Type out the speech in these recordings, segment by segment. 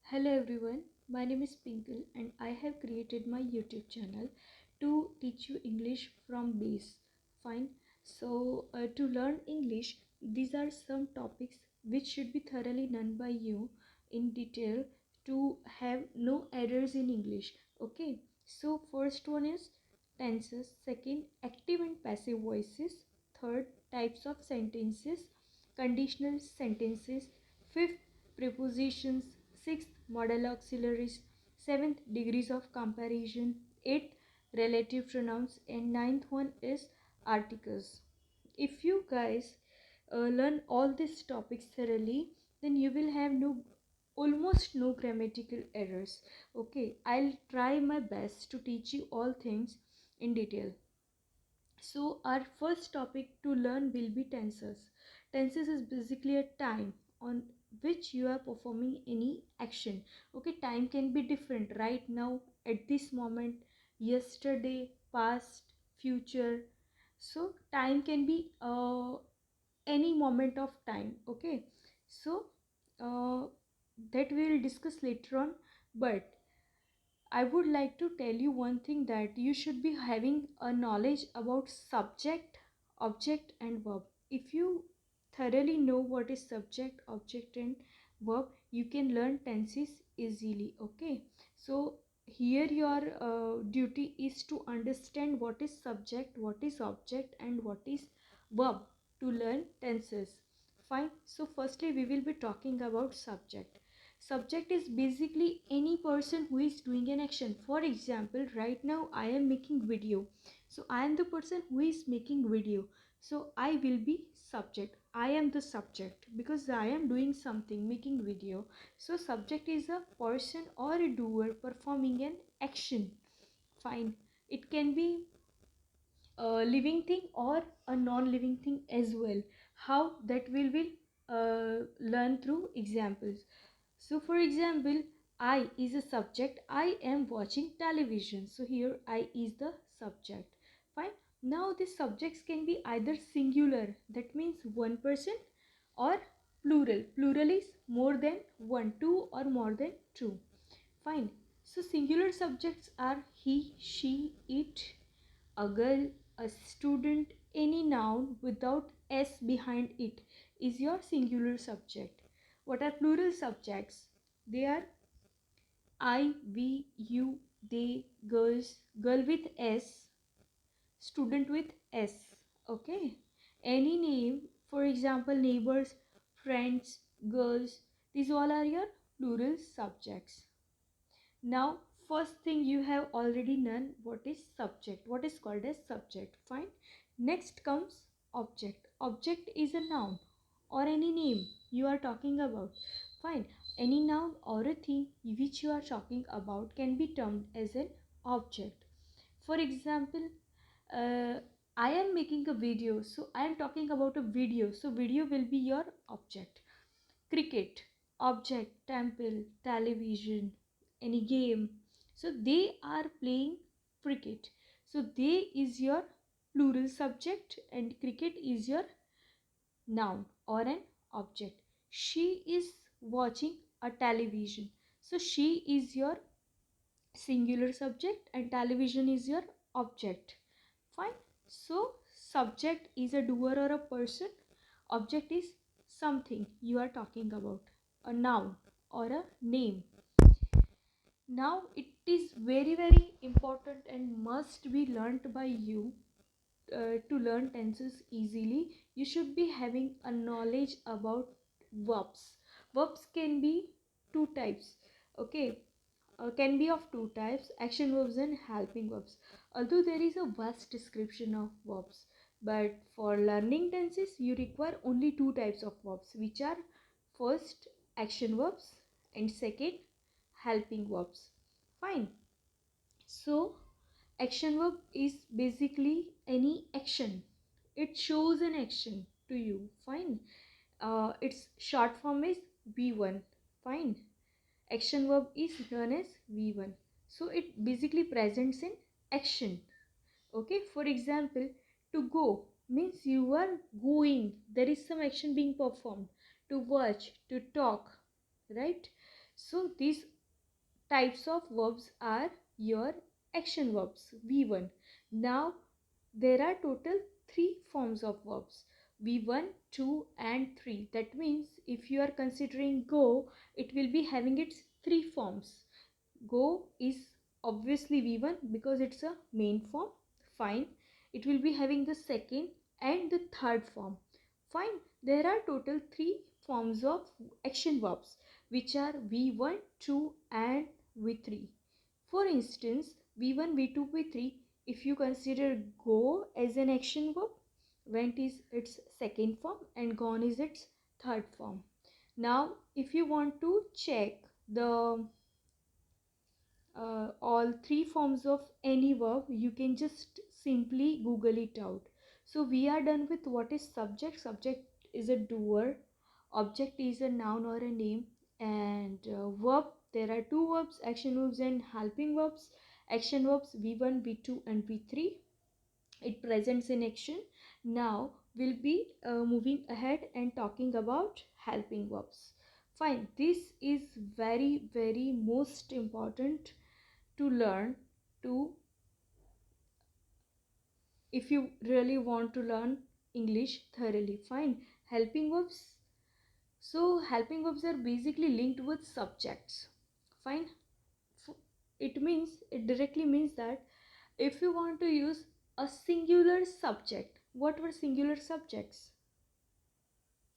Hello everyone, my name is Pinkle and I have created my YouTube channel to teach you English from base. Fine. So to learn English, these are some topics which should be thoroughly learned by you in detail to have no errors in English. Okay. So first one is tenses, second active and passive voices, third types of sentences, conditional sentences, fifth prepositions, sixth modal auxiliaries, seventh degrees of comparison, eighth relative pronouns, and ninth one is articles. If you guys learn all these topics thoroughly, then you will have almost no grammatical errors. Okay, I'll try my best to teach you all things in detail. So our first topic to learn will be tenses. Tenses is basically a time on which you are performing any action. Okay, time can be different right now, at this moment, yesterday, past, future. So time can be any moment of time. Okay, so uh, that we will discuss later on, but I would like to tell you one thing, that you should be having a knowledge about subject, object and verb. If you thoroughly know what is subject, object and verb, you can learn tenses easily. Okay. So here your duty is to understand what is subject, what is object and what is verb to learn tenses. Fine. So firstly we will be talking about subject. Subject is basically any person who is doing an action. For example, right now I am making video, so I am the person who is making video, so I will be subject. I am the subject because I am doing something, making video. So subject is a person or a doer performing an action. Fine. It can be a living thing or a non-living thing as well. How that will learn through examples. So for example, I is a subject. I am watching television, so here I is the subject. Fine. Now the subjects can be either singular, that means one person, or plural. Plural is more than one, two or more than two. Fine. So singular subjects are he, she, it, a girl, a student. Any noun without s behind it is your singular subject. What are plural subjects? They are I, we, you, they, girls, girl with s, student with s. Okay. Any name, for example, neighbors, friends, girls, these all are your plural subjects. Now, first thing you have already known what is subject, what is called as subject. Fine. Next comes object. Object is a noun or any name you are talking about. Fine. Any noun or a thing which you are talking about can be termed as an object. For example, uh, I am making a video, so I am talking about a video, so video will be your object. Cricket, object, temple, television, any game, so they are playing cricket, so they is your plural subject and cricket is your noun or an object. She is watching a television, so she is your singular subject and television is your object. Fine. So subject is a doer or a person, object is something you are talking about, a noun or a name. Now it is very important and must be learnt by you. To learn tenses easily, you should be having a knowledge about verbs. Verbs can be two types. Okay. Can be of two types, action verbs and helping verbs. Although there is a vast description of verbs, but for learning tenses you require only two types of verbs, which are first action verbs and second helping verbs. Fine. So action verb is basically any action. It shows an action to you. Fine. Its short form is V1. Fine. Action verb is known as V1. So it basically presents in action. Okay. For example, to go means you are going. There is some action being performed. To watch, to talk, right? So these types of verbs are your action verbs, V1. Now there are total 3 forms of verbs, V1, 2 and 3. That means if you are considering go, it will be having its 3 forms. Go is obviously V1 because it's a main form. Fine. It will be having the second and the third form. Fine. There are total 3 forms of action verbs which are V1, 2 and V3. For instance, V1, V2, V3, if you consider go as an action verb, went is its second form and gone is its third form. Now, if you want to check the all 3 forms of any verb, you can just simply Google it out. So we are done with what is subject. Subject is a doer, object is a noun or a name, and verb, there are 2 verbs, action verbs and helping verbs. Action verbs V1, V2 and V3, it presents in action. Now we'll be moving ahead and talking about helping verbs. Fine, this is very most important to learn, to if you really want to learn English thoroughly. Fine, helping verbs. So helping verbs are basically linked with subjects. Fine, it directly means that if you want to use a singular subject, what were singular subjects?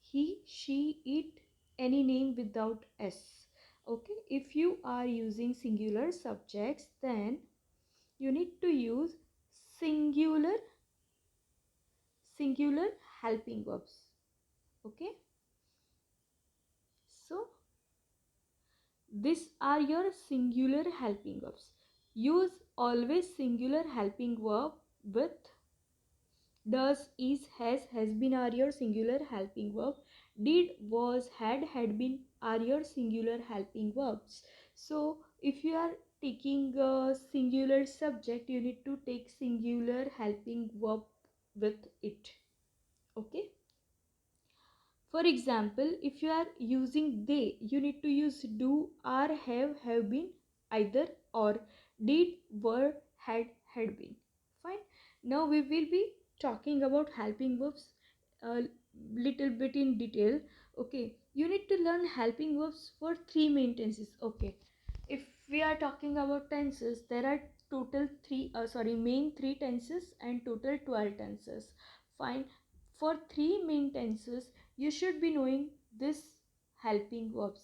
He, she, it, any name without s. Okay, if you are using singular subjects, then you need to use singular helping verbs. Okay, so these are your singular helping verbs. Use always singular helping verb with does, is, has been are your singular helping verb. Did, was, had been are your singular helping verbs. So if you are taking a singular subject, you need to take singular helping verb with it. Okay, for example, if you are using they, you need to use do, are, have been, either or, did, were, had been. Fine. Now we will be talking about helping verbs a little bit in detail. Okay, you need to learn helping verbs for 3 main tenses. Okay, if we are talking about tenses, there are total main 3 tenses and total 12 tenses. Fine. For 3 main tenses, you should be knowing this helping verbs.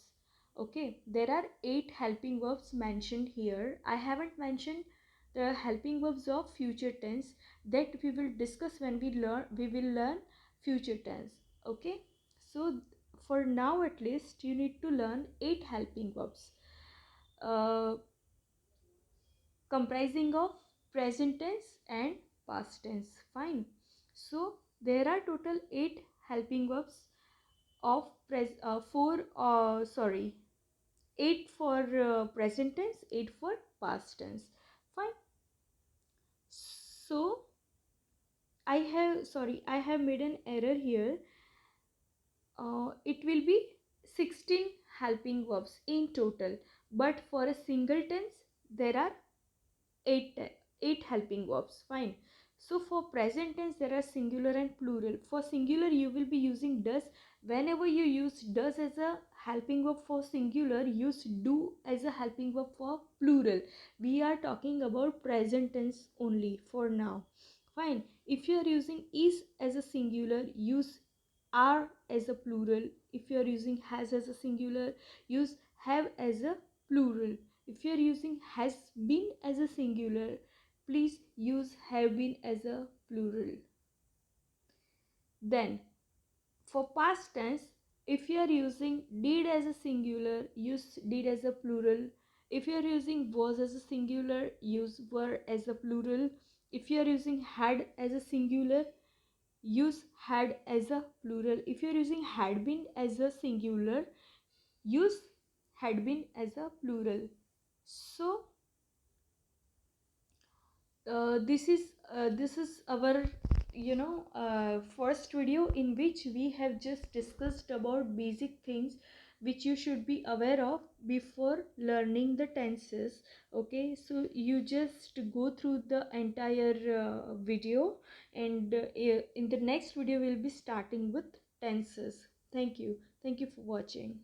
Okay, there are 8 helping verbs mentioned here. I haven't mentioned the helping verbs of future tense, that we will discuss when we will learn future tense. Okay, so for now at least you need to learn 8 helping verbs, uh, comprising of present tense and past tense. Fine, so there are total 8 helping verbs of 8 for present tense, 8 for past tense. Fine, so I have made an error here. It will be 16 helping verbs in total, but for a single tense there are 8 8 helping verbs. Fine, so for present tense there are singular and plural. For singular you will be using does. Whenever you use does as a helping verb for singular, use do as a helping verb for plural. We are talking about present tense only for now. Fine, if you are using is as a singular, use are as a plural. If you are using has as a singular, use have as a plural. If you are using has been as a singular, please use have been as a plural. Then for past tense, if you are using did as a singular, use did as a plural. If you are using was as a singular, use were as a plural. If you are using had as a singular, use had as a plural. If you are using had been as a singular, use had been as a plural. So this is our first video in which we have just discussed about basic things which you should be aware of before learning the tenses. Okay, so you just go through the entire video, and in the next video we'll be starting with tenses. Thank you for watching.